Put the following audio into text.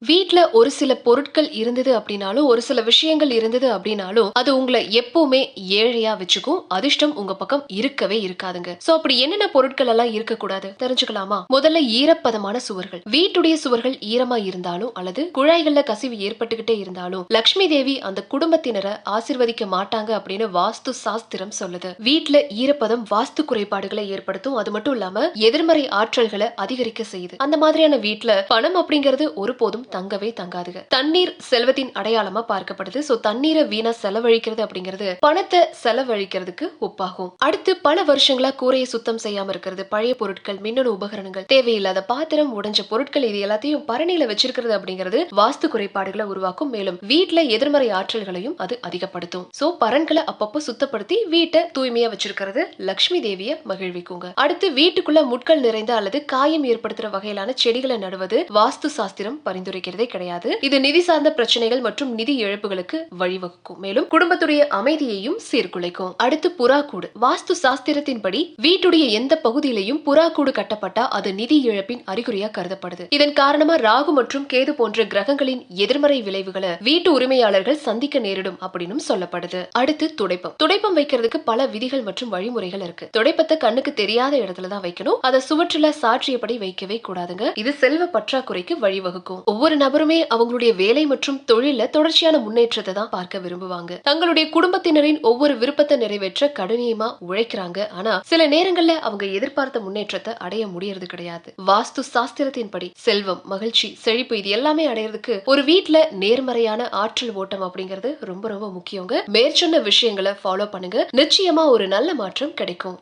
வீட்ல ஒரு சில பொருட்கள் இருந்தது அப்படின்னாலும், ஒரு சில விஷயங்கள் இருந்தது அப்படின்னாலும், அது உங்கள எப்பவுமே ஏழையா வச்சுக்கும். அதிர்ஷ்டம் உங்க பக்கம் இருக்கவே இருக்காதுங்க. சோ அப்படி என்னென்ன பொருட்கள் எல்லாம் இருக்கக்கூடாது தெரிஞ்சுக்கலாமா? முதல்ல ஈரப்பதமான சுவர்கள். வீட்டுடைய சுவர்கள் ஈரமா இருந்தாலும் அல்லது குழாய்கள்ல கசிவு ஏற்பட்டுக்கிட்டே இருந்தாலும், லக்ஷ்மி தேவி அந்த குடும்பத்தினரை ஆசீர்வதிக்க மாட்டாங்க அப்படின்னு வாஸ்து சாஸ்திரம் சொல்லுது. வீட்ல ஈரப்பதம் வாஸ்து குறைபாடுகளை ஏற்படுத்தும். அது மட்டும் இல்லாம எதிர்மறை ஆற்றல்களை அதிகரிக்க செய்யுது. அந்த மாதிரியான வீட்ல பணம் அப்படிங்கிறது ஒருபோதும் தங்கவே தங்காதுங்க. தண்ணீர் செல்வத்தின் அடையாளமா பார்க்கப்படுது. சோ தண்ணீரை வீணா செலவழிக்கிறது அப்படிங்கிறது பணத்தை செலவழிக்கிறதுக்கு ஒப்பாகும். அடுத்து பல வருஷங்களா கூரையை சுத்தம் செய்யாம இருக்கிறது, பழைய பொருட்கள், மின்னணு உபகரணங்கள், தேவையில்லாத பாத்திரம், உடைஞ்ச பொருட்கள், இது எல்லாத்தையும் பரணியில வச்சிருக்கிறது அப்படிங்கிறது வாஸ்து குறைபாடுகளை உருவாக்கும். மேலும் வீட்டுல எதிர்மறை ஆற்றல்களையும் அது அதிகப்படுத்தும். சோ பரன்களை அப்பப்போ சுத்தப்படுத்தி வீட்டை தூய்மையா வச்சிருக்கிறது லக்ஷ்மி தேவிய மகிழ்விக்குங்க. அடுத்து வீட்டுக்குள்ள முட்கள் நிறைந்த அல்லது காயம் ஏற்படுத்துற வகையிலான செடிகளை நடுவது வாஸ்து சாஸ்திரம் பரிந்துரை கிடையாது. இது நிதி சார்ந்த பிரச்சனைகள் மற்றும் நிதி இழப்புகளுக்கு வழிவகுக்கும். மேலும் குடும்பத்துடைய அமைதியையும் சீர்குலைக்கும். அடுத்து புறாக்கூடு. வாஸ்து சாஸ்திரத்தின்படி வீட்டுடைய எந்த பகுதியிலையும் புறாக்கூடு கட்டப்பட்டா அது நிதி இழப்பின் அறிகுறியா கருதப்படுது. இதன் காரணமா ராகு மற்றும் கேது போன்ற கிரகங்களின் எதிர்மறை விளைவுகளை வீட்டு உரிமையாளர்கள் சந்திக்க நேரிடும் அப்படின்னு சொல்லப்படுது. அடுத்து துடைப்பம். துடைப்பம் வைக்கிறதுக்கு பல விதிகள் மற்றும் வழிமுறைகள் இருக்கு. துடைப்பத்தை கண்ணுக்கு தெரியாத இடத்துல தான் வைக்கணும். அதை சுவற்றுல சாற்றியபடி வைக்கவே கூடாதுங்க. இது செல்வ பற்றாக்குறைக்கு வழிவகுக்கும். ஒவ்வொரு நபருமே அவங்களுடைய வேலை மற்றும் தொழில தொடர்ச்சியான முன்னேற்றத்தை தான் பார்க்க விரும்புவாங்க. தங்களுடைய குடும்பத்தினரின் ஒவ்வொரு விருப்பத்தை நிறைவேற்ற கடுமையா உழைக்கிறாங்க. ஆனா சில நேரங்கள்ல அவங்க எதிர்பார்த்த முன்னேற்றத்தை அடைய முடியறது கிடையாது. வாஸ்து சாஸ்திரத்தின்படி செல்வம், மகிழ்ச்சி, செழிப்பு இது எல்லாமே அடையிறதுக்கு ஒரு வீட்டுல நேர்மறையான ஆற்றல் ஓட்டம் அப்படிங்கிறது ரொம்ப ரொம்ப முக்கியங்க. மேற்சொன்ன விஷயங்களை ஃபாலோ பண்ணுங்க. நிச்சயமா ஒரு நல்ல மாற்றம் கிடைக்கும்.